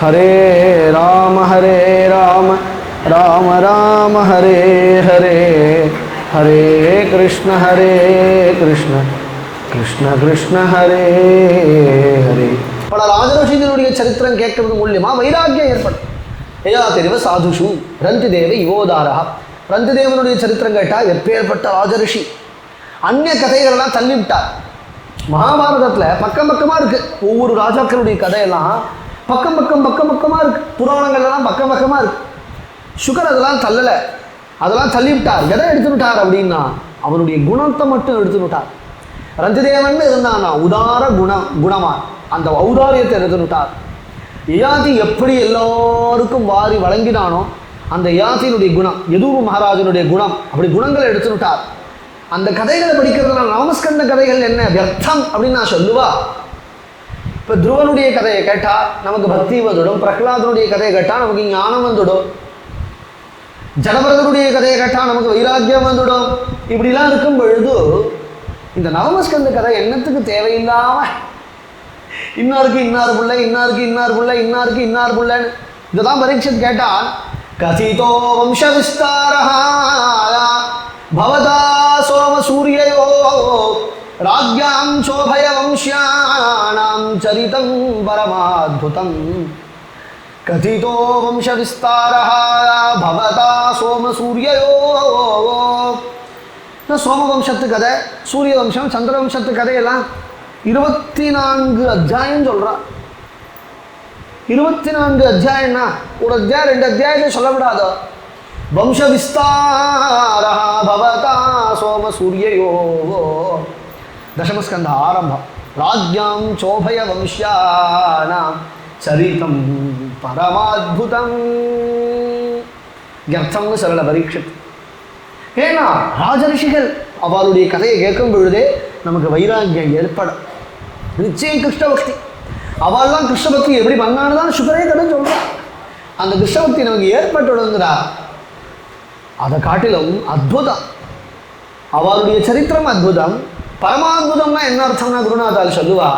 हरे राम राम राम हरे हरे हरे कृष्ण कृष्ण कृष्ण हरे हरे பல ராஜரோஷிகளுடைய சரித்திரம் கேட்கறது மூலியமா வைராக்கியம் ஏற்படும். ஏயா தெரிவ சாதுஷு ரந்திதேவ யுவோதாரா. ரந்திதேவனுடைய சரித்திரம் கேட்டா எப்பேற்பட்ட ராஜரிஷி. அந்நிய கதைகளெல்லாம் தள்ளிவிட்டார். மகாபாரதத்தில் பக்கம் பக்கமாக இருக்குது. ஒவ்வொரு ராஜாக்களுடைய கதையெல்லாம் பக்கம் பக்கமாக இருக்குது. புராணங்கள்லாம் பக்கம் பக்கமாக இருக்குது. சுகர் அதெல்லாம் தள்ளலை, அதெல்லாம் தள்ளிவிட்டார். எதை எடுத்துவிட்டார் அப்படின்னா அவருடைய குணத்தை மட்டும் எடுத்துவிட்டார். ரந்திதேவன் இருந்தானா உதார குணமான், அந்த ஔதாரியத்தை எடுத்துவிட்டார். யயாதி எப்படி எல்லாருக்கும் வாரி வழங்கினானோ அந்த யயாதியினுடைய குணம், யதுரு மகாராஜனுடைய குணம், அப்படி குணங்களை எடுத்துவிட்டார். அந்த கதைகளை படிக்கிறதுனால நமஸ்கந்த கதைகள் என்ன வியர்த்தம் அப்படின்னு நான் சொல்லுவா. இப்போ துருவனுடைய கதையை கேட்டால் நமக்கு பக்தி வந்துடும், பிரகலாதனுடைய கதையை கேட்டால் நமக்கு ஞானம் வந்துடும், ஜடபரதனுடைய கதையை கேட்டால் நமக்கு வைராக்கியம் வந்துடும். இப்படிலாம் இருக்கும் பொழுது இந்த நவமஸ்கந்த கதை என்னத்துக்கு தேவையில்லாமல் இன்னாருக்கு இன்னார் பிள்ளை, இன்னாருக்கு இன்னார் பிள்ளை, இன்னாருக்கு இன்னார் பிள்ளைன்னு இதெல்லாம் பரீட்சை கேட்டால் கதிதோ வம்ச விஸ்தாரா பவதா சோம சூரியயோ ராஜ்யாம் சோபய வம்சியானாம் சரிதம் பரமாத்புதம். கதிதோ வம்ச விஸ்தாரா பவதா சோம சூரியயோ. சோம வம்சத்து கதை, சூரிய வம்சம், சந்திர வம்சத்து கதையெல்லாம் 24 அத்தியாயம் சொல்கிறான். 24 அத்தியாயம்னா ஒரு அத்தியாயம் 2 அத்தியாயத்தை சொல்லப்படாதோ. வம்ச விஸ்தாரா பவதா சோம சூரியயோ. தசமஸ்கந்த ஆரம்பம். ராஜ்யாம் சோபய வம்சியானாம் சரிதம் பரமாத்புதம். அர்த்தம்னு சொல்லல பரீட்சித். ஏன்னா ராஜரிஷிகள் அவளுடைய கதையை கேட்கும் பொழுதே நமக்கு வைராக்கியம் ஏற்படும். நிச்சயம் கிருஷ்ண பக்தி. அவள்லாம் கிருஷ்ண பக்தி எப்படி பண்ணான்னு சுகரே கதை சொல்கிறான். அந்த கிருஷ்ண பக்தி நமக்கு ஏற்பட்டுடுங்கிறா. அதை காட்டிலும் அற்புதம் அவளுடைய சரித்திரம் அற்புதம். பரமாத்புதம்னா என்ன அர்த்தம்னா குருநாதால் சொல்லுவா.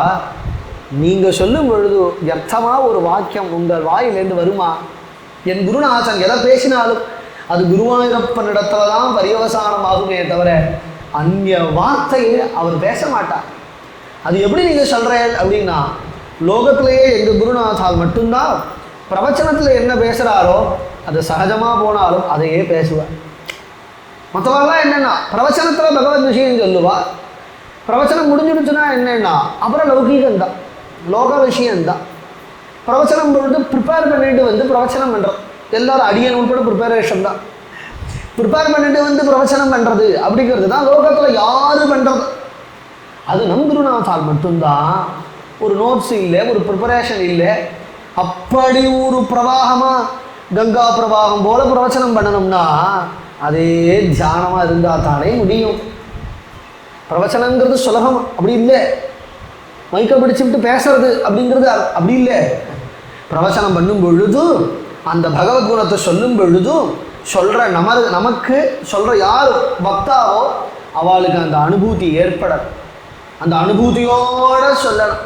நீங்கள் சொல்லும் பொழுது அர்த்தமாக ஒரு வாக்கியம் உங்கள் வாயிலேருந்து வருமா? என் குருநாதன் எதை பேசினாலும் அது குருவாயூரப்பனிடத்துல தான் பரியவசானம் ஆகுமே தவிர அந்நிய வார்த்தையை அவர் பேச மாட்டார். அது எப்படி நீங்கள் சொல்கிறேன் அப்படின்னா, லோகத்திலேயே எங்கள் குருநாதால் மட்டும்தான் பிரவச்சனத்தில் என்ன பேசுகிறாரோ அது சகஜமாக போனாலும் அதையே பேசுவார். மற்றவெல்லாம் என்னென்னா பிரவச்சனத்தில் பகவத் விஷயம் சொல்லுவாள். பிரவச்சனம் முடிஞ்சிடுச்சுன்னா என்னென்னா அப்புறம் லௌகீகம்தான், லோக விஷயம்தான். பிரவச்சனம் பொழுது ப்ரிப்பேர் பண்ணிட்டு வந்து பிரவச்சனம் பண்ணுறோம். எல்லோரும் அடியன் உட்பட ப்ரிப்பரேஷன் தான். ப்ரிப்பேர் பண்ணிட்டு வந்து பிரவச்சனம் பண்ணுறது அப்படிங்கிறது தான் லோகத்தில் யார் பண்ணுறது. அது நம் குருநாதால் மட்டும்தான். ஒரு நோட்ஸ் இல்லை, ஒரு ப்ரிப்பரேஷன் இல்லை. அப்படி ஒரு பிரவாகமாக கங்கா பிரவாகம் போல பிரவச்சனம் பண்ணணும்னா அதே தியானமாக இருந்தால் தானே முடியும். பிரவச்சனங்கிறது சுலபம் அப்படி இல்லை. மைக்கை பிடிச்சிட்டு பேசுறது அப்படிங்கிறது அப்படி இல்லை. பிரவச்சனம் பண்ணும் பொழுது அந்த பகவத்குணத்தை சொல்லும் பொழுது சொல்கிற நமக்கு சொல்கிற யார் பக்தாவோ அவளுக்கு அந்த அனுபூதி ஏற்படும். அந்த அனுபூதியோடு சொல்லணும்.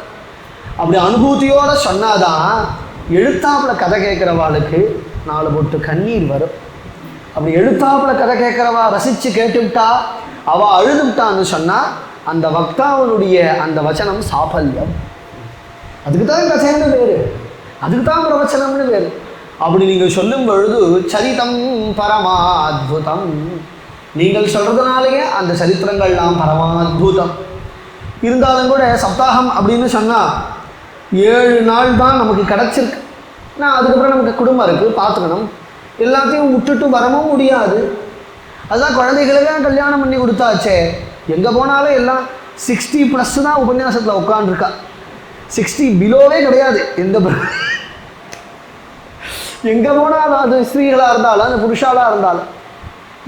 அப்படி அனுபூதியோடு சொன்னாதான் எழுத்தாப்பில் கதை கேட்குறவாளுக்கு 4 பொட்டு கண்ணீர் வரும். அப்படி எழுத்தாப்பில் கதை கேட்குறவா ரசித்து கேட்டுவிட்டா, அவள் அழுதுவிட்டான்னு சொன்னால் அந்த பக்தாவனுடைய அந்த வச்சனம் சாஃபல்யம். அதுக்கு தான் கதைன்னு பேர், அதுக்கு தான் பிரவச்சனம்னு பேர். அப்படி நீங்கள் சொல்லும் பொழுது சரிதம் பரமாத்புதம். நீங்கள் சொல்கிறதுனாலேயே அந்த சரித்திரங்கள்லாம் பரமாத்புதம். இருந்தாலும் கூட சப்தாகம் அப்படின்னு சொன்னால் 7 நாள் தான் நமக்கு கிடச்சிருக்கு. நான் அதுக்கப்புறம் நமக்கு குடும்பம் இருக்குது, பார்த்துக்கணும். எல்லாத்தையும் விட்டுட்டு வரவும் முடியாது. அதுதான் குழந்தைகளுக்கு கல்யாணம் பண்ணி கொடுத்தாச்சே. எங்கே போனாலும் எல்லாம் 60+ தான் உபன்யாசத்தில் உட்காந்துருக்கா. 60 பிலோவே கிடையாது. எங்கே போனாலும் அது ஸ்திரீகளாக இருந்தாலும் அந்த புருஷாலாக இருந்தாலும்.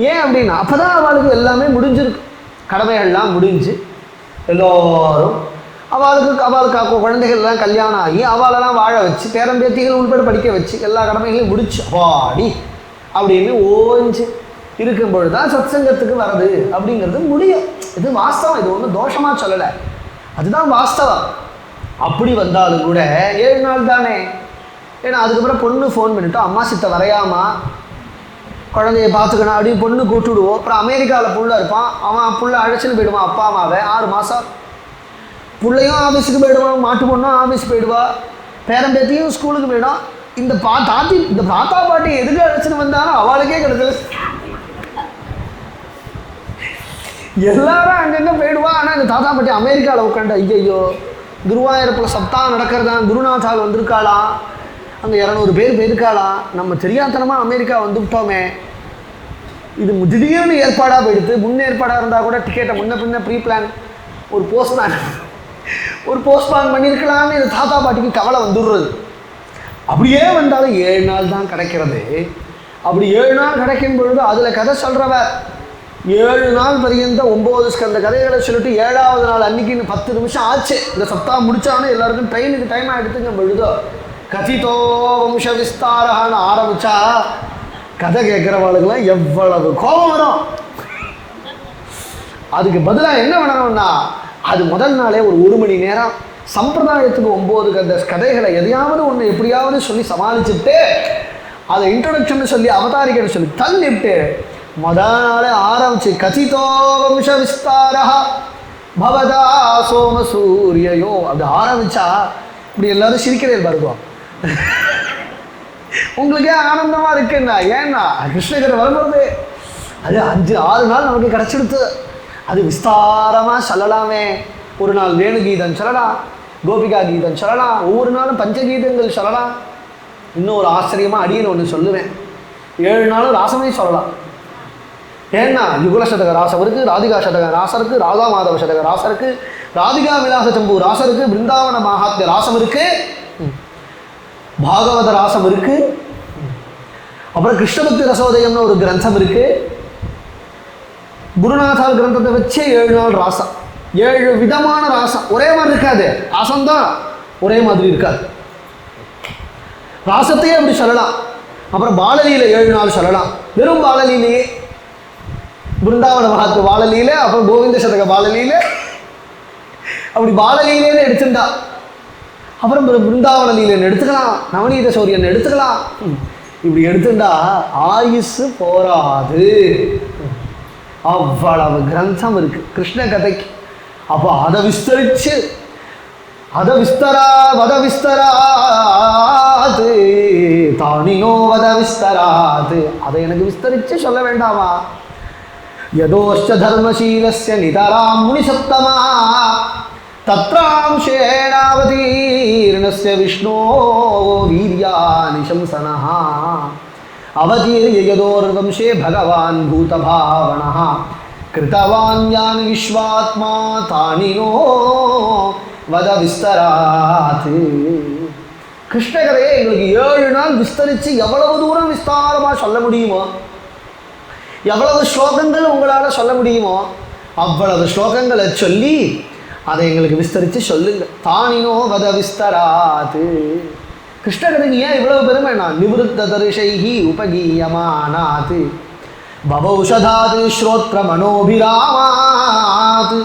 ஏன் அப்படின்னா அப்போ தான் அவளுக்கு எல்லாமே முடிஞ்சிருக்கு. கடமைகள்லாம் முடிஞ்சு எல்லோரும் அவளுக்கு குழந்தைகள்லாம் கல்யாணம் ஆகி அவளெல்லாம் வாழ வச்சு பேரம்பேத்திகள் உள்பட படிக்க வச்சு எல்லா கடமைகளையும் முடிச்சு பாடி அப்படின்னு ஓஞ்சு இருக்கும்பொழுது தான் சத்சங்கத்துக்கு வர்றது அப்படிங்கிறது முடியும். இது வாஸ்தவம், இது ஒன்றும் தோஷமாக சொல்லலை, அதுதான் வாஸ்தவம். அப்படி வந்தாலும் கூட 7 நாள் தானே. ஏன்னா அதுக்கப்புறம் பொண்ணு ஃபோன் பண்ணிவிட்டோம், அம்மா சித்த வரையாமா குழந்தைய பார்த்துக்கணும் அப்படின்னு பொண்ணு கூட்டு விடுவோம். அப்புறம் அமெரிக்காவில் புள்ள இருப்பான், அவன் புள்ள அழைச்சின்னு போயிடுவான் அப்பா அம்மாவை. 6 மாதம் பிள்ளையும் ஆஃபீஸுக்கு போயிடுவான், மாட்டு பொண்ணும் ஆஃபீஸ் போயிடுவா, பேரம்பேத்தியும் ஸ்கூலுக்கு போயிடும். இந்த தாத்தா பாட்டி எதுக்கு அழைச்சின்னு வந்தாலும் அவளுக்கே கிடைச்சல. எல்லாரும் அங்கங்கே போயிடுவா. ஆனால் இந்த தாத்தா பாட்டி அமெரிக்காவில் உட்காந்து ஐயோ குருவாயூரப்பில் சப்தாகம் நடக்கிறதான், குருநாதால் வந்திருக்காளாம், அங்கே 200 பேர் போயிருக்காளாம், நம்ம தெரியாதனமாக அமெரிக்கா வந்துவிட்டோமே, இது திடீர்னு ஏற்பாடாக போயிடுது. முன்னேற்பாடாக இருந்தால் கூட டிக்கெட்டை முன்ன பின்ன ப்ரீ பிளான் ஒரு போஸ்ட்பான் பண்ணியிருக்கலாம்னு இந்த தாத்தா பாட்டிக்கு கவலை வந்துடுறது. அப்படியே வந்தாலும் 7 நாள் தான் கிடைக்கிறது. அப்படி 7 நாள் கிடைக்கும் பொழுது அதில் கதை சொல்கிறவ 7 நாள் பரியந்த 9 ஸ்கந்த கதைகளை சொல்லிட்டு 7ஆவது நாள் அன்னைக்கு 10 நிமிஷம் ஆச்சு இந்த சப்தாகம் முடிச்சாலும் எல்லாருக்கும் ட்ரெயினுக்கு டைம் ஆகிடுத்துங்க பொழுதோ கதிதோ வம்ச விஸ்தாரன்னு ஆரம்பிச்சா கதை கேட்குறவளுக்கெல்லாம் எவ்வளவு கோபம் வரும். அதுக்கு பதிலாக என்ன பண்ணணும்னா அது முதல் நாளே ஒரு மணி நேரம் சம்பிரதாயத்துக்கு 9 கதைகளை எதையாவது ஒன்று எப்படியாவது சொல்லி சமாளிச்சுட்டு அதை இன்ட்ரோடக்ஷன் சொல்லி அவதாரிக்கன்னு சொல்லி தள்ளிவிட்டு முதல் நாளே ஆரம்பிச்சு கதிதோ வம்ச விஸ்தாரா பவதா சோம சூரியோ அப்படி ஆரம்பிச்சா இப்படி எல்லாரும் சிரிக்கிறேன் பாருங்க. உங்களுக்கே ஆனந்தமாக இருக்குன்னா ஏன்னா கிருஷ்ணகிரி வரும்போது அது 5-6 நாள் நமக்கு கிடச்சிடுத்து. அது விஸ்தாரமாக சொல்லலாமே. ஒரு நாள் வேணுகீதம் சொல்லலாம், கோபிகா கீதம் சொல்லலாம், ஒவ்வொரு நாளும் பஞ்சகீதங்கள் சொல்லலாம். இன்னும் ஒரு ஆச்சரியமாக அடின்னு ஒன்று சொல்லுவேன், 7 நாளும் ராசமே சொல்லலாம். ஏன்னா யுகுல சதக ராசம் இருக்குது, ராதிகா சதக ராசம் இருக்குது, ராதா மாதவ சதக ராசம் இருக்குது, ராதிகா விலாச சம்பு ராசம் இருக்குது, பிருந்தாவன மகாத்மிய ராசம் இருக்குது, பாகவத ராசம் இருக்குது, அப்புறம் கிருஷ்ணபக்தி ரசோதயம்னு ஒரு கிரந்தம் இருக்குது. குருநாதார் கிரந்தத்தை வச்சே 7 நாள் ராசம், 7 விதமான ராசம். ஒரே மாதிரி இருக்காது, ராசம்தான் ஒரே மாதிரி இருக்காது. ராசத்தையே அப்படி சொல்லலாம். அப்புறம் பாலலீல 7 நாள் சொல்லலாம், வெறும் பாலலீலையே. பிருந்தாவன மகாத்மிய பாலலீல, அப்புறம் கோவிந்த சதக பாலலீல, அப்படி பாலலீலேன்னு எடுத்துட்டா. அப்புறம் பிருந்தாவன லீலன்னு எடுத்துக்கலாம், நவநீத சௌரியன் எடுத்துக்கலாம். இப்படி எடுத்துட்டா ஆயுசு போராது, அவ்வளவு கிரந்தம் இருக்கு கிருஷ்ண கதைக்கு. அப்போ அதை விஸ்தரிச்சு வத விஸ்தராது தானினோ வத விஸ்தராது, அதை எனக்கு விஸ்தரிச்சு சொல்ல வேண்டாமா? யதோஷ்ட தர்மசீலஸ்ய நிதராம் முனிசப்தமா தத்ராம்சேனாவதீர்ணஸ்ய விஷ்ணோ வீர்யானி சம்சனஹ அவதீர்ய யதோர்வம்சே பகவான் பூதபாவனஹ கிருதவான் யான் விஸ்வாத்மா தானினோ வத விஸ்தராத். கிருஷ்ணகதையை எங்களுக்கு 7 நாள் விஸ்தரித்து எவ்வளவு தூரம் விஸ்தாரமாக சொல்ல முடியுமோ, எவ்வளவு ஸ்லோகங்கள் உங்களால் சொல்ல முடியுமோ அவ்வளவு ஸ்லோகங்களை சொல்லி அதை எங்களுக்கு விஸ்தரித்து சொல்லுங்க. தானினோ வத விஸ்தராத். கிருஷ்ணகதைக்கு ஏன் இவ்வளவு பெருமை? நான் நிவృத்த தரிசைஹி உபகீயமானாத் பவௌஷதாத் ஸ்ரோத்ர மனோபிராமாத்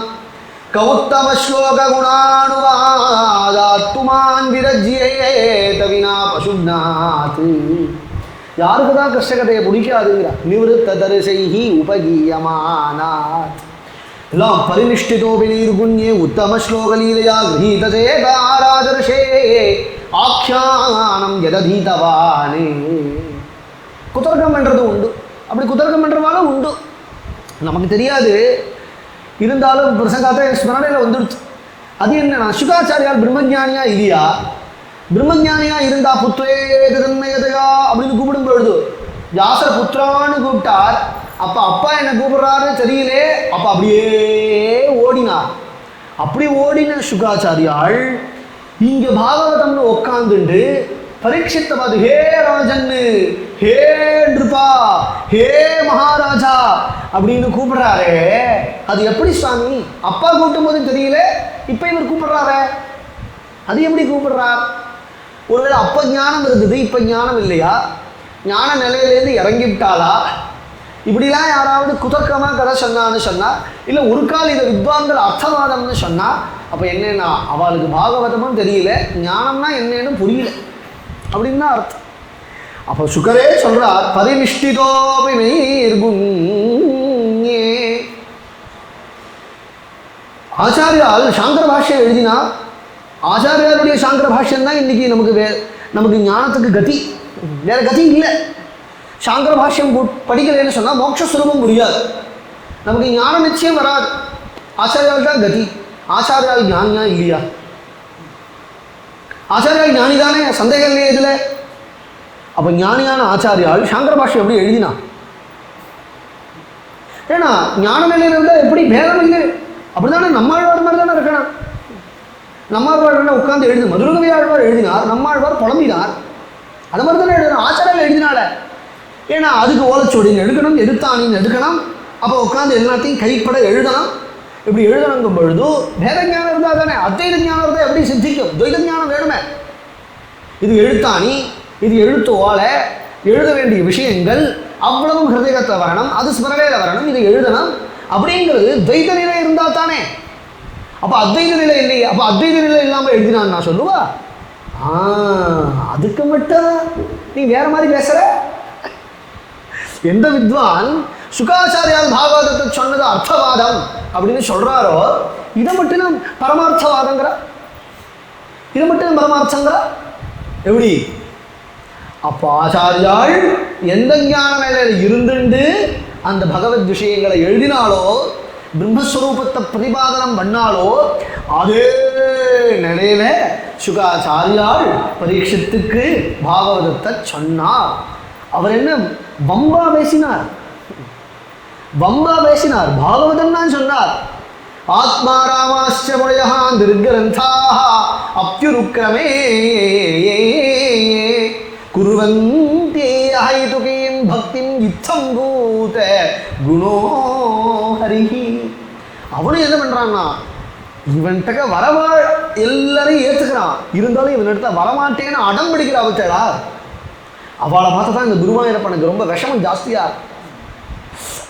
கௌத்தம ஸ்லோக குணானுவாதாத் துமான் விரஜ்யேத வினா பசுநாத். யாருக்கு தான் கிருஷ்ணகதையை பிடிக்காதுங்கிறார். நிவృத்த தரிசைஹி உபகீயமானாத் எல்லாம் பரிநிஷ்டிதோபி நீர்குண்யே உத்தம ஸ்லோகலீலையா கிரகீதசேதா ராஜர்ஷே ஆக்யானம் எததீதவானே. குதர்க்கம் பண்ணுறது உண்டு, அப்படி குதர்க்கம் பண்ணுறவாலும் உண்டு, நமக்கு தெரியாது. இருந்தாலும் பிரசங்காத்த ஸ்மரணையில் வந்துடுச்சு. அது என்னன்னா சுகாச்சாரியால் பிரம்மஜானியா இல்லையா? பிரம்மஜானியா இருந்தா புத்திரேது தன்மயதையா அப்படின்னு கூப்பிடும் பொழுது வியாசர் புத்திரான்னு கூப்பிட்டார். அப்போ அப்பா என்ன கூப்பிடுறாருன்னு தெரியலே, அப்போ அப்படியே ஓடினார். அப்படி ஓடின சுகாச்சாரியால் இங்கே பாகவதம்னு உட்காந்துண்டு பரீட்சித்தை பார்த்து ஹே ராஜன்னு, ஹே நிருபா, ஹே மகாராஜா அப்படின்னு கூப்பிடுறாரே, அது எப்படி சுவாமி? அப்பா கூட்டும் போது தெரியல, இப்போ இவர் கூப்பிடுறாரு, அது எப்படி கூப்பிடுறார்? ஒருவேளை அப்போ ஞானம் இருந்தது, இப்போ ஞானம் இல்லையா? ஞான நிலையிலேருந்து இறங்கிவிட்டாளா? இப்படிலாம் யாராவது குதர்க்கமாக கதை சொன்னான்னு சொன்னால், இல்லை ஒரு கால் இதை வித்வான்கள் அர்த்தவாதம்னு சொன்னால், அப்போ என்னன்னா அவளுக்கு பாகவதமும் தெரியல, ஞானம்னா என்னன்னு புரியல. அப்படின்னு தான் அர்த்தம். அப்போ சுகரே சொல்றார், பரிநிஷ்டிதோபி நைர்குண்யே. ஆச்சாரியால் சாங்கர பாஷ்யம் எழுதினா, ஆச்சாரியாருடைய சாங்கர பாஷ்யம் தான் இன்னைக்கு நமக்கு ஞானத்துக்கு கதி, வேற கதி இல்லை. சாங்கர பாஷ்யம் படிக்கலைன்னு சொன்னால் மோட்சஸ்வரூபம் புரியாது, நமக்கு ஞானம் நிச்சயம் வராது. ஆச்சாரியால் தான் கதி. ஆச்சாரியால் ஞானியா இல்லையா? ஆச்சாரியால் ஞானி தானே, சந்தேகம் இல்லையா இதில்? அப்போ ஞானியான ஆச்சாரியால் சாங்கர பாஷ்யம் எப்படி எழுதினா? ஏன்னா ஞான நிலையில் இருந்தால் எப்படி பேதம் இல்லை, அப்படிதானே நம்மாழ்வார் மாதிரி தானே இருக்கணும். நம்மாழ்வார் உட்காந்து எழுது, மதுரகவி ஆழ்வார் எழுதினார், நம்மாழ்வார் புலம்பினார், அது மாதிரி தானே எழுதணும். ஆச்சாரியால் எழுதினால, ஏன்னா அதுக்கு ஓலைச்சுவடின்னு எடுக்கணும், எடுத்தானின்னு எடுக்கணும், அப்போ உட்காந்து எல்லாத்தையும் கைப்பட எழுதணும். இப்படி எழுதணுங்கும் பொழுது வேத ஞானம் இருந்தால் தானே. அத்வைத ஞானம் இருந்தால் எப்படி சித்திக்கும்? துவைத ஞானம் வேணுமே. இது எழுத்தாணி, இது எழுத்து ஓலை, எழுத வேண்டிய விஷயங்கள் அவ்வளவும் ஹிருதயத்தில் வரணும், அது ஸ்மரணையில் வரணும், இது எழுதணும் அப்படிங்கிறது துவைத நிலை இருந்தால் தானே. அப்போ அத்வைத நிலை இல்லையே, அப்போ அத்வைத நிலை இல்லாமல் எழுதினான்னு நான் சொல்லுவா? அதுக்கு மட்டும் நீ வேற மாதிரி பேசுற. எந்த வித்வான் சுகாச்சாரியால் பாகவதத்தை சொன்னது அர்த்தவாதம் அப்படின்னு சொல்றாரோ, இதை மட்டும் பரமார்த்தவாதங்கிற, இதை மட்டும் பரமார்த்தங்கிற எப்படி? அப்போ ஆச்சாரியால் எந்த ஞான நிலையில் இருந்துண்டு அந்த பகவத் விஷயங்களை எழுதினாலோ, பிரம்மஸ்வரூபத்தை பிரதிபாதனம் பண்ணாலோ, அதே நிலையில சுகாச்சாரியால் பரீட்சித்துக்கு பாகவதத்தை சொன்னார். அவர் என்ன வம்பா பேசினார்? வம்பா பேசினார், பாகவதம் தான் சொன்னார். ஆத்மா ராமாஸ்ச முனையா நிர்கிரந்தாக அப்யுருக்ரமே குர்வந்தி அஹைதுகீம் பக்திம் இத்தம் பூத குணோ ஹரிஹி. அவனும் என்ன பண்றான்னா, இவன்கிட்ட வரவாள் எல்லாரையும் ஏத்துக்கிறான், இருந்தாலும் இவன் இடத்துல வரமாட்டேன்னு அடம் பிடிக்கிற அவச்சடா. அவளை பார்த்து தான் இந்த குருவாயூரப்பனுக்கு ரொம்ப விஷமம் ஜாஸ்தியா.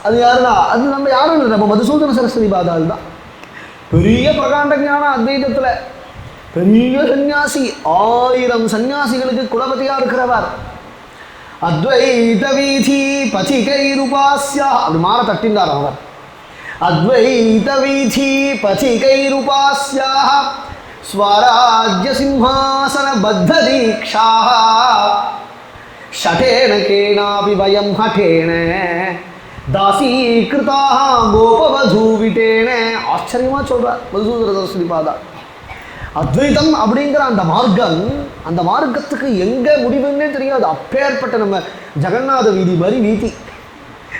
அது யாருன்னா, அது நம்ம யாரும் இல்லை, நம்ம மதுசூதன சரஸ்வதி பாதாள் தான். பெரிய பிரகாண்ட ஞானம் அத்வைதத்தில், பெரிய சன்னியாசி, 1000 சன்னியாசிகளுக்கு குலபதியாக இருக்கிறவர். அத்வைத வீதி பதிகைருபாஸ்யா, அப்படி மாற தட்டின்றார் அவர். அத்வைத வீதி பதிகைருபாஸ்யா ஸ்வராஜ்ய சிம்ஹாசன பத்த தீக்ஷா ஷடேன கேனாபி வயம் ஹடேன தாசீகிருதா கோபவதூவிட்டேன. ஆச்சரியமா சொல்றார் மதுசூதன சரஸ்வதி பாதா. அத்வைதம் அப்படிங்கிற அந்த மார்க்கம், அந்த மார்க்கத்துக்கு எங்க முடிவுன்னே தெரியாது. அப்பேற்பட்ட நம்ம ஜெகநாத வீதி மாதிரி வீதி,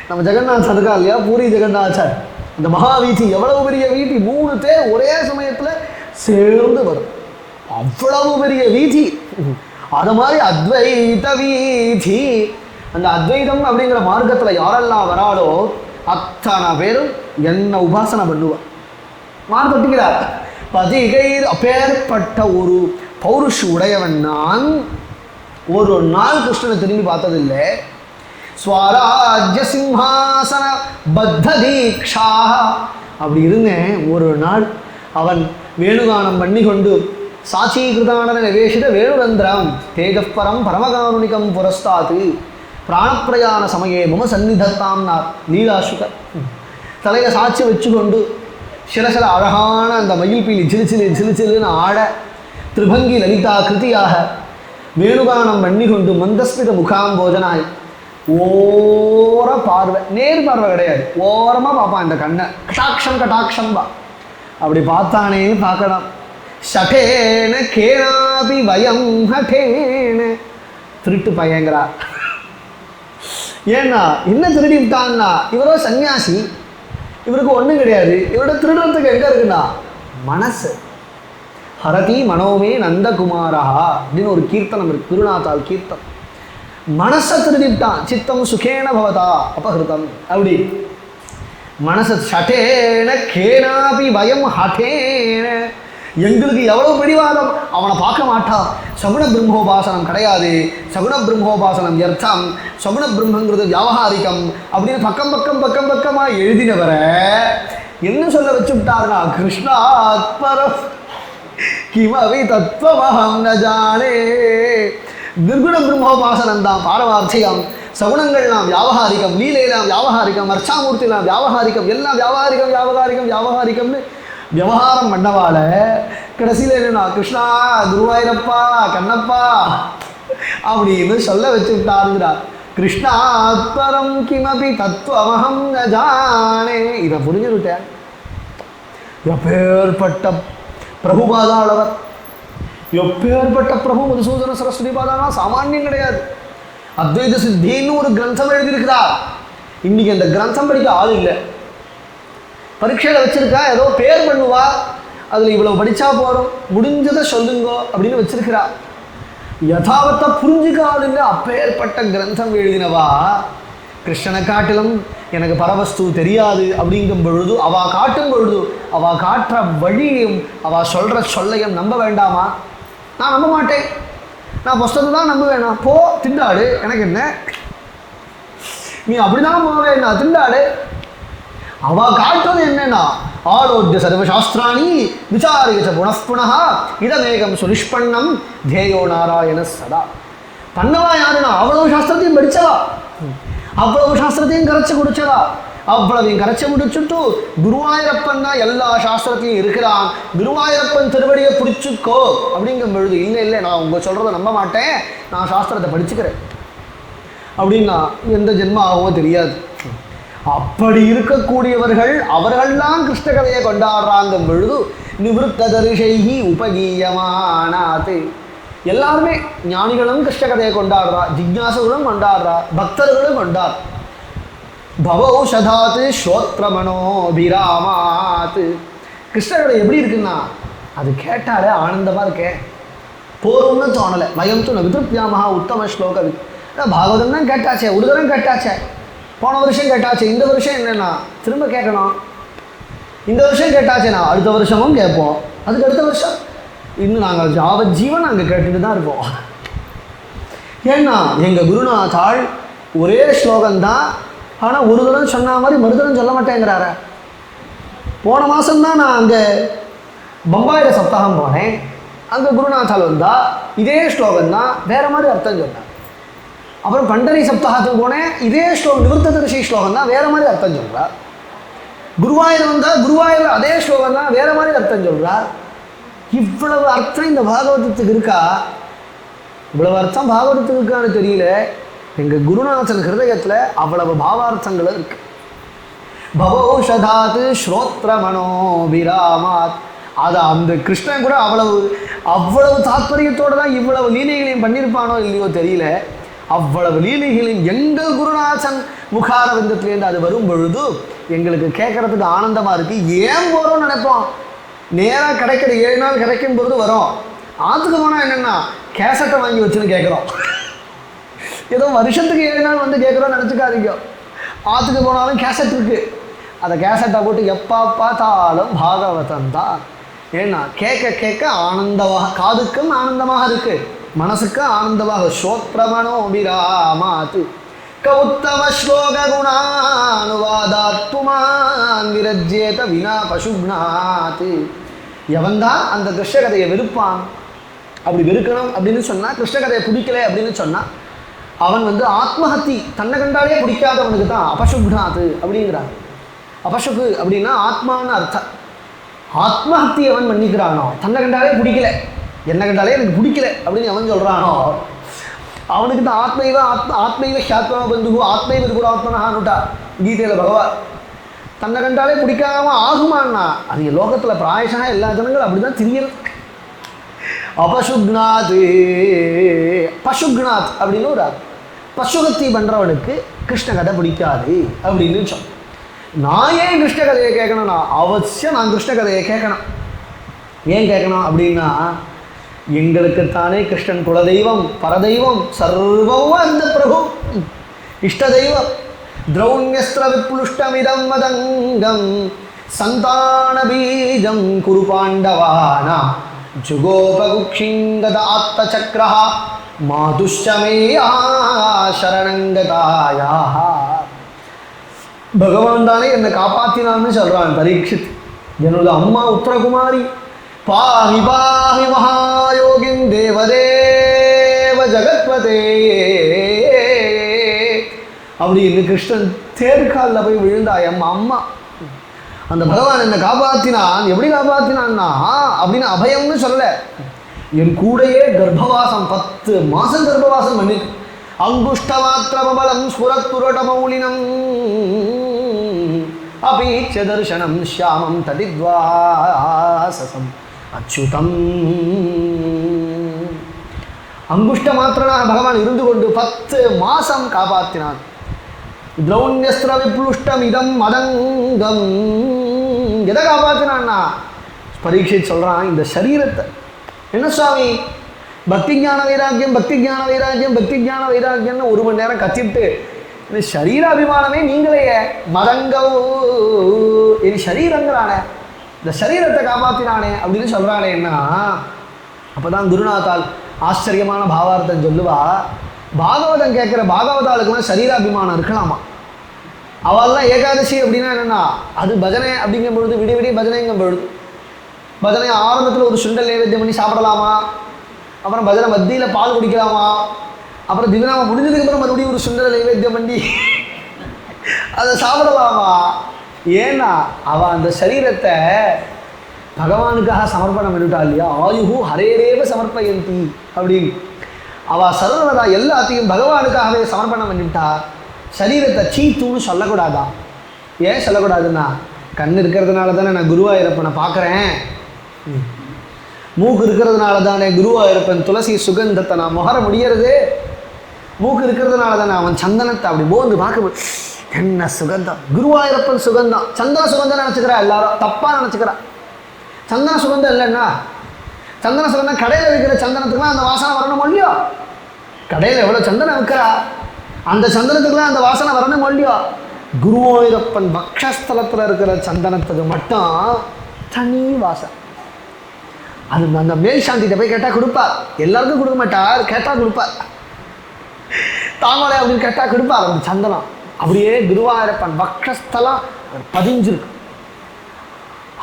நம்ம ஜெகநாத் இருக்கா இல்லையா, பூரி ஜெகநாத் சார், அந்த மகாவீதி எவ்வளவு பெரிய வீதி, 3 தேர் ஒரே சமயத்துல சேர்ந்து வரும், அவ்வளவு பெரிய வீதி. அது மாதிரி அத்வைத வீதி, அந்த அத்வைதம் அப்படிங்கிற மார்க்கத்தில் யாரெல்லாம் வராளோ அத்தனை பேரும் என்ன உபாசனை பண்ணுவார். மார்க்கட்டுகிறார் பதிகை. அப்பேற்பட்ட ஒரு பௌருஷ உடையவன் நான் ஒரு நாள் கிருஷ்ணனை திரும்பி பார்த்ததில்லை. ஸ்வராஜ்ய சிம்ஹாசன பத்த தீக்ஷா அப்படி இருந்தேன். ஒரு நாள் அவன் வேணுகானம் பண்ணி கொண்டு சாட்சீகிருதான நிவேஷித வேணுரந்திரம் தேஜப்பரம் பரமகாருணிகம் புரஸ்தாத்து பிராணப்பிரயாண சமயே மம சந்நிதத்தாம்னார் லீலாசுகர். தலையை சாட்சி வச்சுக்கொண்டு சில அழகான அந்த மயில் பீலி சிலுச்சிலுன்னு ஆட திரிபங்கி லலிதா கிருதியாக வேணுகானம் பண்ணி கொண்டு மந்தஸ்மித முகாம்போஜனாய் ஓர பார்வை, நேர் பார்வை கிடையாது, ஓரமாக பார்ப்பான் இந்த கண்ணை, கட்டாட்சம் பா. அப்படி பார்த்தானே பார்க்கலாம். ஷடேன கேனாபி வயம் ஹடேன, திருட்டு பையங்கிறா. ஏன்னா என்ன திருடி விட்டான்னா, இவரோ சன்னியாசி, இவருக்கு ஒன்றும் கிடையாது, இவரோட திருடுறதுக்கு எங்கே இருக்குன்னா மனசு. ஹரதி மனோமே நந்தகுமாரா அப்படின்னு ஒரு கீர்த்தனம் இருக்கு, குருநாத்தால் கீர்த்தனம். மனசை திருடிவிட்டான். சித்தம் சுகேன பவதா அபகிருதம். அப்படி மனசை ஷடேன கேனாபி பயம் ஹடேன. எங்களுக்கு எவ்வளவு பிடிவாதம், அவனை பார்க்க மாட்டான். சகுண பிரம்மோபாசனம் கிடையாது, சகுண பிரம்மோபாசனம் எர்த்தம், சகுண பிரம்மங்கிறது வியாவகாரிகம் அப்படின்னு பக்கமாக எழுதினவரை என்ன சொல்ல வச்சுட்டாருன்னா, கிருஷ்ணாத் பரம் கிமவி தத்துவமஹம் ந ஜானே நிர்குண பிரம்மோபாசனம் தான் பாரமார்த்திகம், சகுணங்கள்லாம் வியாபகாரிகம், லீலையெல்லாம் வியாபகாரிகம், அர்ச்சாமூர்த்திலாம் வியாபகாரிகம், எல்லாம் வியாபாரிகம் வியாபகாரிகம் வியாபகாரிகம்னு விவகாரம் பண்ணவால கடைசியில் என்னன்னா கிருஷ்ணா குருவாயிரப்பா கண்ணப்பா அப்படின்னு சொல்ல வச்சு விட்டாருங்கிறார். கிருஷ்ணாத்பரம் கிமபி தத்துவமஹம் ந ஜானே. இதை புரிஞ்சுக்கிட்டேன். எப்பேற்பட்ட பிரபுபாதாளவர், எப்பேற்பட்ட பிரபு மதுசூதன சரஸ்வதி பாதானா சாமானியம் கிடையாது. அத்வைத சித்தின்னு ஒரு கிரந்தம் எழுதியிருக்கிறார். இன்னைக்கு அந்த கிரந்தம் படிக்க ஆள் இல்லை. பரீட்சையில் வச்சிருக்கா, ஏதோ பேர் பண்ணுவா, அதில் இவ்வளவு படித்தா போகிறோம், முடிஞ்சதை சொல்லுங்கோ அப்படின்னு வச்சிருக்கிறா. யதாவத்தை புரிஞ்சுக்க ஆள் இல்லை. அப்பேற்பட்ட கிரந்தம் எழுதினவா கிருஷ்ணனை காட்டிலும் எனக்கு பரவஸ்து தெரியாது அப்படிங்கும் பொழுது, அவள் காட்டும் பொழுது அவள் காட்டுற வழியும் அவள் சொல்கிற சொல்லையும் நம்ப வேண்டாமா? நான் நம்ப மாட்டேன். நான் புஸ்தகத்தை தான் நம்ப வேணாம். போ திண்டாடு, எனக்கு என்ன, நீ அப்படிதான் போவேன், நான் திண்டாடு. அவள் காட்டுறது என்னன்னா ஆரோக்கிய சர்வசாஸ்திராணி விசாரிச்ச புனఃப்புனா இதமேகம் சுனிஷ்பண்ணம் தேயோ நாராயண சதா. பண்ணவா யாருன்னா அவ்வளவு சாஸ்திரத்தையும் படித்தவா, அவ்வளவு சாஸ்திரத்தையும் கரைச்சி குடிச்சவா. அவ்வளவையும் கரைச்சி முடிச்சுட்டு குருவாயூரப்பன் தான் எல்லா சாஸ்திரத்தையும் இருக்கிறான், குருவாயூரப்பன் திருவடியை பிடிச்சிக்கோ அப்படிங்கும் பொழுது இல்லை இல்லை நான் உங்கள் சொல்கிறத நம்ப மாட்டேன், நான் சாஸ்திரத்தை படிச்சுக்கிறேன் அப்படின்னா எந்த ஜென்மம் ஆகவோ தெரியாது. அப்படி இருக்கக்கூடியவர்கள் அவர்கள்லாம் கிருஷ்ண கதையை கொண்டாடுறாங்க பொழுது நிவృத்த தரிசைஹி உபகீயமானாது. எல்லாருமே ஞானிகளும் கிருஷ்ண கதையை கொண்டாடுறா, ஜிக்ஞாசுகளும் கொண்டாடுறா, பக்தர்களும் கொண்டார். பவௌஷதாத் ஸ்ரோத்ரமனோபிராமாத். கிருஷ்ண கதை எப்படி இருக்குன்னா அது கேட்டாலே ஆனந்தமாக இருக்கேன், போரும்னு தோணலை. மயம் து நவித்ருப்யாமஹா உத்தம ஸ்லோக. பாகவதம் தான் கேட்டாச்சே, ஒரு தரம் கேட்டாச்சே, போன வருஷம் கேட்டாச்சு, இந்த வருஷம் என்னென்னா திரும்ப கேட்கணும். இந்த வருஷம் கேட்டாச்சேனா அடுத்த வருஷமும் கேட்போம், அதுக்கு அடுத்த வருஷம் இன்னும் நாங்கள் ஜீவன் நாங்கள் கேட்டுட்டு தான் இருப்போம். ஏன்னா எங்கள் குருநாதாள் ஒரே ஸ்லோகம்தான், ஆனால் ஒரு தரம் சொன்ன மாதிரி மறுதரம் சொல்ல மாட்டேங்கிறார. போன மாதம்தான் நான் அங்கே பம்பாயில் சப்தாகம் போனேன், அங்கே குருநாதாள் வந்தால் இதே ஸ்லோகம்தான் வேறு மாதிரி அர்த்தம் சொன்னார். அப்புறம் பண்டரி சப்தாகத்துக்கு போனேன், இதே ஸ்லோகம் நிவృத்த தரிசி ஸ்லோகம் தான் வேறு மாதிரி அர்த்தம் சொல்கிறார். குருவாயூர் வந்தால் குருவாயூர் அதே ஸ்லோகம் தான் வேறு மாதிரி அர்த்தம் சொல்கிறார். இவ்வளவு அர்த்தம் இந்த பாகவதத்துக்கு இருக்கா? இவ்வளவு அர்த்தம் பாகவதத்துக்கு இருக்கான்னு தெரியல. எங்கள் குருநாதன் ஹிருதயத்தில் அவ்வளவு பாவார்த்தங்களும் இருக்கு. பவௌஷதாத் ஸ்ரோத்ரமனோபிராமாத். அது அந்த கிருஷ்ணன் கூட அவ்வளவு தாத்பரியத்தோடு தான் இவ்வளவு லீலைகளையும் பண்ணியிருப்பானோ இல்லையோ தெரியல. அவ்வளவு லீலைகளின் எங்கள் குருநாதன் முகாரவிந்தத்திலேருந்து அது வரும் பொழுது எங்களுக்கு கேட்கறதுக்கு ஆனந்தமாக இருக்குது. ஏன் போகிறோம்னு நினைப்போம், நேராக கிடைக்கிற 7 நாள் கிடைக்கும் பொழுது வரோம். ஆற்றுக்கு போனால் என்னென்னா கேசட்டை வாங்கி வச்சுன்னு கேட்குறோம். ஏதோ வருஷத்துக்கு 7 நாள் வந்து கேட்குறோன்னு நினச்சிக்காதீங்க. ஆற்றுக்கு போனாலும் கேசட் இருக்குது, அதை கேசட்டை போட்டு எப்போ பார்த்தாலும் பாகவதம் தான். ஏன்னா கேட்க கேட்க ஆனந்தமாக, காதுக்கும் ஆனந்தமாக இருக்குது, மனசுக்கும் ஆனந்தமாக. ஸ்ரோத்ரமனோபிராமாத் கௌத்தம ஸ்லோக குணானுவாதாத் புமான் விரஜ்யேத வினா பசுக்னாத். எவன் தான் அந்த கிருஷ்ண கதையை வெறுப்பான், அப்படி வெறுக்கணும் அப்படின்னு சொன்னால், கிருஷ்ண கதையை பிடிக்கலை அப்படின்னு சொன்னால் அவன் வந்து ஆத்மஹத்தி, தன்னை கண்டாலே பிடிக்காதவனுக்கு தான் அபசுக்னாத் அப்படிங்கிறான். அபசுக்கு அப்படின்னா ஆத்மான்னு அர்த்தம். ஆத்மஹத்தி அவன் பண்ணிக்கிறானோ, தன்னை கண்டாலே பிடிக்கல, என்ன கண்டாலே எனக்கு பிடிக்கல அப்படின்னு அவன் சொல்கிறானோ, அவனுக்கு தான் ஆத்மைவ ஹியாத்மா பந்து ஆத்மைவ குராத்மனான்னுட்டா கீதையில் பகவான். தன்னை கண்டாலே பிடிக்காம ஆகுமான்னா அது லோகத்தில் பிராயசா எல்லா ஜனங்களும் அப்படி தான் திரியறது. அபசுக்னாத் பசுக்னாத் அப்படின்னு ஒரு பசுகத்தி பண்ணுறவனுக்கு கிருஷ்ண கதை பிடிக்காது அப்படின்னு சொன்ன. நான் ஏன் கிருஷ்ண கதையை கேட்கணும்னா அவசியம் நான் கிருஷ்ண கதையை கேட்கணும். ஏன் கேட்கணும் அப்படின்னா எங்களுக்குத்தானே கிருஷ்ணன் குலதெய்வம், பரதெய்வம், சர்வமும் அந்த பிரபு இஷ்ட தெய்வம். திரௌண்யஸ்திர விப்ளுஷ்டமிதம் மதங்கம் சந்தான பீஜம் குரு பாண்டவானா ஜுகோபகுக்ஷிங்கத ஆத்த சக்ரா மாதுஷ்டமேயா சரணங்கதாயா. பகவான் தானே என்னை காப்பாற்றினான்னு சொல்கிறான் பரீட்சித். என்னோட அம்மா உத்தரகுமாரி பாஹி பாஹி மகாயோகிம் தேவதேவ ஜகத்வ பிரபதே அப்படின்னு கிருஷ்ணன் தேர்காலில் போய் விழுந்தா எம்மா அம்மா. அந்த பகவான் என்னை காப்பாற்றினான். எப்படி காப்பாற்றினான்னா அப்படின்னு அபயம்னு சொல்லலை, என் கூடையே கர்ப்பவாசம் 10 மாதம் கர்ப்பவாசம் பண்ணி அங்குஷ்டமாத்திரபலம் ஸ்புரத்துரடமௌலினம் அபீட்ச தர்சனம் ஷியாமம் தடித்வாசசம் அச்சுதம். அங்குஷ்ட மாத்திரனாக பகவான் இருந்து கொண்டு 10 மாதம் காப்பாற்றினான். திரௌண்யஸ்திர விப்ளுஷ்டம் இதம் மதங்கம். எதை காப்பாற்றினான்னா பரீட்சித் சொல்கிறான், இந்த சரீரத்தை. என்ன சுவாமி பக்தி ஞான வைராக்கியம் பக்தி ஞான வைராக்கியம் பக்தி ஞான வைராக்கியம்னு 1 மணி நேரம் கத்திட்டு இந்த சரீராபிமானமே நீங்களையே மதங்கோ இனி சரீரங்கிறானே, இந்த சரீரத்தை காப்பாற்றினானே அப்படின்னு சொல்கிறானேன்னா அப்போ தான் குருநாத்தால் ஆச்சரியமான பாவார்த்தம் சொல்லுவா. பாகவதம் கேட்குற பாகவதாளுக்குலாம் சரீராபிமானம் இருக்கலாமா. அவள்லாம் ஏகாதசி அப்படின்னா என்னென்னா அது பஜனை அப்படிங்கும் பொழுது விடிய விடிய பஜனைங்கும் பொழுது பஜனை ஆரம்பத்தில் ஒரு சுண்டல் நைவேத்தியம் பண்ணி சாப்பிடலாமா, அப்புறம் பஜனை மத்தியில் பால் குடிக்கலாமா, அப்புறம் திவ்யநாமம் முடிஞ்சதுக்கப்புறம் மறுபடியும் ஒரு சுண்டல் நைவேத்தியம் பண்ணி அதை சாப்பிடலாமா. ஏன்னா அவள் அந்த சரீரத்தை பகவானுக்காக சமர்ப்பணம் பண்ணிவிட்டா இல்லையா. ஆயுகு ஹரேரேவ சமர்ப்பயந்தி அப்படின்னு அவள் சர்வதா எல்லாத்தையும் பகவானுக்காகவே சமர்ப்பணம் பண்ணிவிட்டா. சரீரத்தை சீத்துன்னு சொல்லக்கூடாதான். ஏன் சொல்லக்கூடாதுன்னா கண் இருக்கிறதுனால தானே நான் குருவாயூரப்பனை பார்க்குறேன், மூக்கு இருக்கிறதுனால தானே குருவாயூரப்பன் துளசி சுகந்தத்தை நான் முகர முடியறது, மூக்கு இருக்கிறதுனால தானே அவன் சந்தனத்தை அப்படி போந்து பார்க்க என்ன சுகந்தம். குருவாயூரப்பன் சுகந்தம் சந்தன சுகந்தம் நினச்சிக்கிறா, எல்லாரும் தப்பாக நினச்சிக்கிறா. சந்தன சுகந்தம் இல்லைன்னா சந்தன சுகந்தம் கடையில் விற்கிற சந்தனத்துக்குலாம் அந்த வாசனை வரணும் இல்லையோ. கடையில் எவ்வளோ சந்தனம் விற்கிறா, அந்த சந்தனத்துக்குலாம் அந்த வாசனை வரணும் இல்லையோ. குருவாயூரப்பன் பக்ஷஸ்தலத்தில் இருக்கிற சந்தனத்துக்கு மட்டும் தனி வாசனை. அது அந்த மேல் சாந்திகிட்ட போய் கேட்டால் கொடுப்பார், எல்லாருக்கும் கொடுக்க மாட்டார், கேட்டால் கொடுப்பார். தாமரை அப்படின்னு கேட்டால் கொடுப்பார். அந்த சந்தனம் அப்படியே குருவாயூரப்பன் பக்ஷஸ்தலம் பதிஞ்சிருக்கு.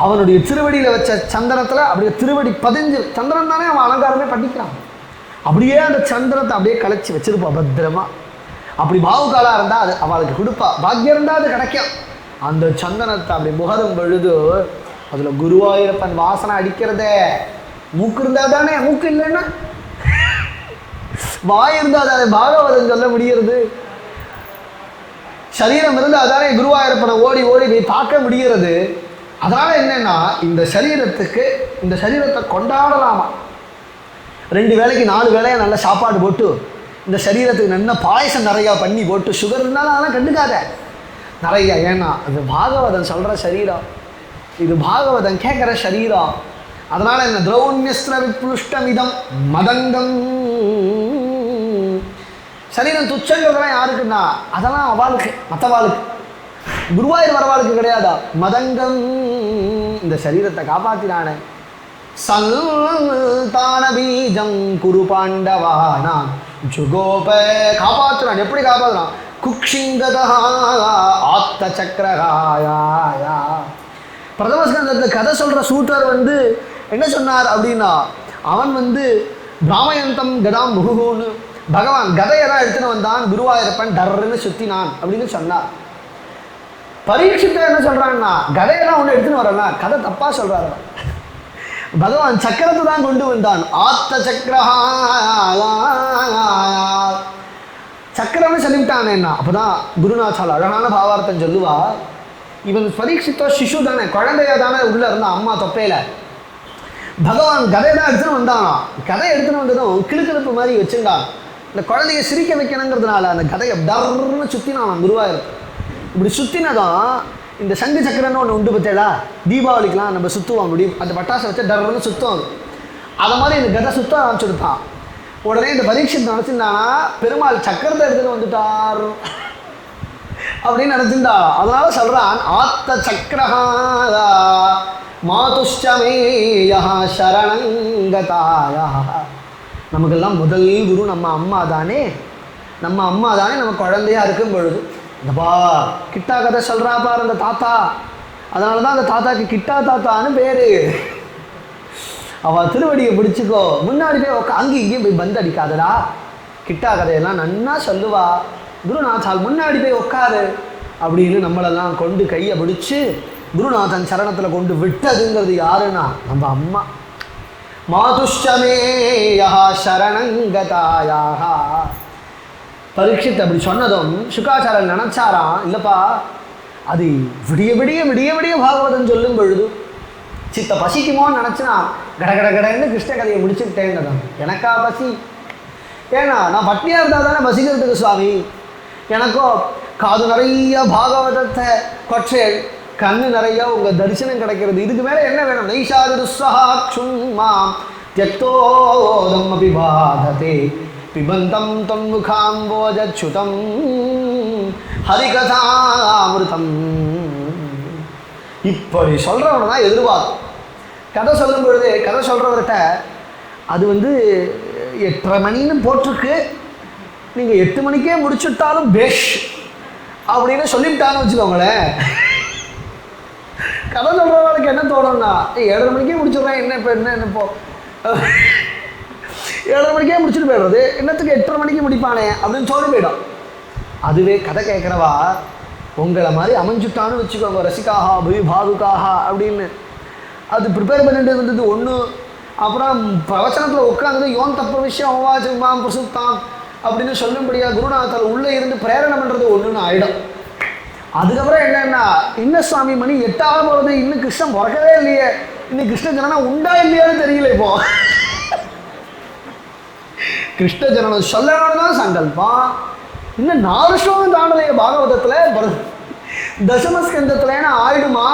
அவனுடைய திருவடியில் வச்ச சந்தனத்தில் அப்படியே திருவடி பதிஞ்சு சந்திரன் தானே அவன் அலங்காரமே பண்ணிக்கிறான். அப்படியே அந்த சந்திரத்தை அப்படியே கலைச்சி வச்சிருப்பா பத்திரமா. அப்படி பாவுகாலாக இருந்தால் அது அவளுக்கு கொடுப்பா, பாக்கியம் இருந்தால் அது கிடைக்கும். அந்த சந்தனத்தை அப்படி முகரும் பொழுது அதில் குருவாயூரப்பன் வாசனை அடிக்கிறதே. மூக்கு இருந்தால் தானே, மூக்கு இல்லைன்னா வாய் இருந்தால் தானே பாகவதம் சொல்ல முடிகிறது. சரீரம் இருந்தால் தானே குருவாயூரப்பனை ஓடி ஓடி போய் பார்க்க முடிகிறது. அதனால் என்னென்னா இந்த சரீரத்தை கொண்டாடலாமா. 2 வேளைக்கு 4 வேளையை நல்ல சாப்பாடு போட்டு இந்த சரீரத்துக்கு நல்ல பாயசம் நிறையா பண்ணி போட்டு சுகர் இருந்தாலும் அதெல்லாம் கண்டுக்காத நிறையா. ஏன்னா அது பாகவதன் சொல்கிற சரீரம், இது பாகவதன் கேட்குற சரீரம். அதனால் என்ன திரௌண்யஸ்திர விப்ளுஷ்டமிதம் மதங்கம். சரீரம் துச்சங்கிறதெல்லாம் யாருக்குன்னா அதெல்லாம் அவளுக்கு, மற்றவாளுக்கு. குருவாயூர் வரவாளுக்கு கிடையாதா. மதங்கம் இந்த சரீரத்தை காப்பாற்றினானே. சந்தான பீஜம் குரு பாண்டவானாம் ஜுகோப காப்பாற்றுறான். எப்படி காப்பாற்றுறான்? குக்ஷிங்கதா ஆத்த சக்கரகாயா. பிரதம ஸ்கந்தத்தில் கதை சொல்கிற சூட்டர் என்ன சொன்னார் அப்படின்னா அவன் பிராமயந்தம் கதாம் முகுகுன்னு பகவான் கதையெல்லாம் எடுத்துன்னு வந்தான், குருவாயூரப்பன் டர்ன்னு சுற்றினான் அப்படின்னு சொன்னார். பரீட்சித்த என்ன சொல்கிறான்னா கதையெல்லாம் ஒன்று எடுத்துன்னு வரல, கதை தப்பாக சொல்கிறார். பகவான் சக்கரத்தை தான் கொண்டு வந்தான். ஆத்த சக்கரஹா சக்கரம்னு சொல்லிவிட்டானேன்னா அப்போ தான் குருநாச்சால் அழகான பாவார்த்தம் சொல்லுவா. இவன் பரீட்சித்தோ சிசு தானே, குழந்தையா தானே உள்ளே இருந்தான் அம்மா தொப்பையில். பகவான் கதையை தான் எடுத்துன்னு வந்தானா. கதை எடுத்துன்னு வந்ததும் கிளுக்கிழப்பு மாதிரி வச்சுருந்தான். இந்த குழந்தைய சிரிக்க வைக்கணுங்கிறதுனால அந்த கதையை டர்ன்னு சுற்றினான் குருவாயூர். இப்படி சுற்றினதும் இந்த சங்கு சக்கரன்னு ஒன்று உண்டு பார்த்தேடா, தீபாவளிக்கெலாம் நம்ம சுற்றுவோம். அப்படி அந்த பட்டாசை வச்சு டர்ன்னு சுற்றுவோம். அதை மாதிரி இந்த கதை சுற்ற ஆரம்பிச்சுடுத்தான். உடனே இந்த பரீட்சை நினச்சிருந்தானா பெருமாள் சக்கரத்தை எடுத்துன்னு வந்துட்டார் அப்படின்னு நினச்சிருந்தா. அதனால சொல்கிறான் ஆத்த சக்கரஹா மாதுஷ்டமேயா சரணங்கதாயா. நமக்கெல்லாம் முதல் குரு நம்ம அம்மா தானே. நம்ம குழந்தையா இருக்கும் பொழுது இந்தப்பா கிட்டா கதை சொல்கிறா பார் அந்த தாத்தா. அதனால தான் அந்த தாத்தாக்கு கிட்டா தாத்தான்னு பேர். அவள் திருவடியை பிடிச்சிக்கோ, முன்னாடி போய் அங்கேயும் இங்கேயும் போய் பந்து அடிக்காதடா, கிட்டா கதையெல்லாம் நன்னா சொல்லுவா. குருநாதால் முன்னாடி போய் உட்காரு அப்படின்னு நம்மளெல்லாம் கொண்டு கையை பிடிச்சு குருநாதன் சரணத்தில் கொண்டு விட்டதுங்கிறது யாருன்னா நம்ம அம்மா. மாதுஷ்டமேயா சரணங்கதாயாக. பரீட்சித் அப்படி சொன்னதும் சுகாச்சாரன் நினைச்சாராம், இல்லைப்பா அது விடிய விடிய விடிய விடிய பாகவதம் சொல்லும் பொழுது சித்த பசிக்குமோன்னு நினச்சினா கடகடன்னு கிருஷ்ண கதையை முடிச்சுக்கிட்டேங்கதான். எனக்கா பசி? ஏன்னா நான் பட்னியாக இருந்தால் தானே பசிக்கிறதுக்கு சுவாமி. எனக்கோ காது நிறைய பாகவதத்தை கொற்றேள், கண்ணு நிறைய உங்கள் தரிசனம் கிடைக்கிறது. இதுக்கு மேலே என்ன வேணும்? நைஷாதுஸ்ஸஹாக்ஷும்மாம் த்யக்தோதம் அபிபாததே பிபந்தம் தொன்முகாம்போஜச்சுதம் ஹரிகதாமிருதம். இப்படி சொல்கிறவனை தான் எதிர்பார்க்கும். கதை சொல்லும் பொழுது கதை சொல்கிறவர்கிட்ட அது 8:30 மணின்னு போட்டிருக்கு, நீங்கள் 8 மணிக்கே முடிச்சுட்டாலும் பேஷ் அப்படின்னு சொல்லிவிட்டான்னு வச்சுக்கோங்களேன். கதை சொல்கிறவங்களுக்கு என்ன தோணும்னா 7:30 மணிக்கே முடிச்சிடுறேன், என்ன இப்போ என்ன இப்போ 7:30 மணிக்கே முடிச்சுட்டு போயிடுறது, என்னத்துக்கு 8:30 மணிக்கு முடிப்பானே அப்படின்னு சொல்லி போயிடும். அதுவே கதை கேட்குறவா உங்களை மாதிரி அமைஞ்சுட்டான்னு வச்சுக்கோங்க, ரசிகாக பாதுகாக அப்படின்னு அது ப்ரிப்பேர் பண்ணிட்டு இருந்தது ஒன்று. அப்புறம் பிரவச்சனத்தில் உட்காந்து யோன் தப்ப விஷயம் அவாஜிமாம் பிரசுத்தான் அப்படின்னு சொல்லும்படியாக குருநாதர் உள்ளே இருந்து பிரேரணை பண்ணுறது ஒன்றுன்னு ஆகிடும். அதுக்கப்புறம் என்னென்னா, இன்னும் சுவாமி மணி 8 ஆக போகிறது, இன்னும் கிருஷ்ணன் பிறக்கவே இல்லையே, இன்னும் கிருஷ்ண ஜனனம் உண்டா இல்லையான்னு தெரியல. இப்போ கிருஷ்ண ஜனனம் சொல்லணும்னு தான் சங்கல்பம். இன்னும் 4 ஸ்லோகம் தாண்டலையே பாகவதத்தில், தசமஸ்கந்தத்துலன்னு ஆயிடுமா?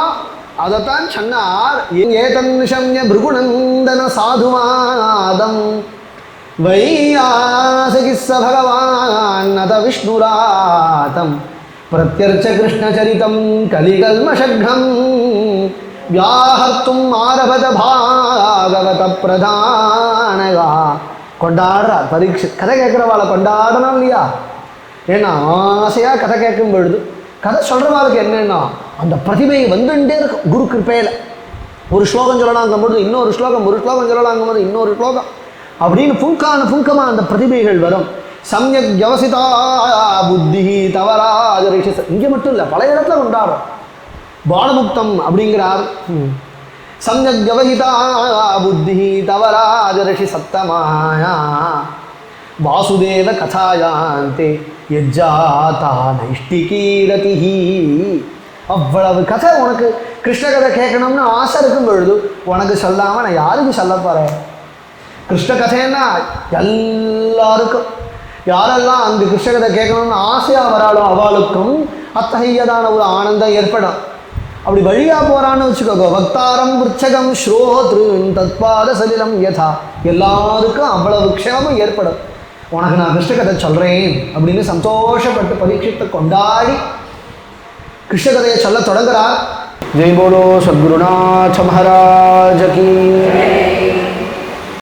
அதைத்தான் சொன்னார். ஏதன் நிஷம்ய பிருகுநந்தன சாதுமாதம் வையாசகிஸ்ஸ பகவான் நத விஷ்ணுராதம் பிரத்யர்ச்ச கிருஷ்ணச்சரிதம் கலிகல்மஷக்ரம் வியாஹர்த்தும் ஆரபத பாகவத பிரதானகா. கொண்டாடுறார் பரீட்சித். கதை கேட்குறவாளை கொண்டாடணும் இல்லையா? ஏன்னா ஆசையாக கதை கேட்கும் பொழுது கதை சொல்கிறவாளுக்கு என்னென்னா அந்த பிரதிபை வந்துட்டே இருக்கும். குரு கிருப்பையில் ஒரு ஸ்லோகம் சொல்லலாங்கும்போது இன்னொரு ஸ்லோகம், ஒரு ஸ்லோகம் சொல்லலாங்கும்போது இன்னொரு ஸ்லோகம் அப்படின்னு புங்கமாக அந்த பிரதிபைகள் வரும். சம்யக் யவசிதா புத்தி தவராஜ ரிஷி. இங்கே மட்டும் இல்லை, பல இடத்துல கொண்டாடுறோம். பானமுக்தம் அப்படிங்கிறார். சம்யக் யவசிதா புத்தி தவராஜ ரிஷி சப்தமாயா வாசுதேவ கதாயாந்தே யஜ்ஜாதா நைஷ்டிகீரதிஹி. அவ்வளவு கதை உனக்கு கிருஷ்ண கதை கேட்கணும்னு ஆசை இருக்கும் பொழுது உனக்கு சொல்லாமல் நான் யாருக்கு சொல்ல போகிறேன்? கிருஷ்ண கதைன்னா எல்லாருக்கும், யாரெல்லாம் அந்த கிருஷ்ண கதை கேட்கணும்னு ஆசையாக வராளோ அவளுக்கும் அத்தகையதான ஒரு ஆனந்தம் ஏற்படும். அப்படி வழியாக போகிறான்னு வச்சுக்கோங்க. பக்தாரம் விருச்சகம் ஸ்ரோத்ருன் தத்பாத சலிலம் யதா. எல்லாருக்கும் அவ்வளவு க்ஷேமம் ஏற்படும். உனக்கு நான் கிருஷ்ண கதை சொல்கிறேன் அப்படின்னு சந்தோஷப்பட்டு பரீட்சித்தை கொண்டாடி கிருஷ்ண கதையை சொல்ல தொடங்குறார். ஜெய் போலோ சத்குருநாத் மகாராஜ் கீ.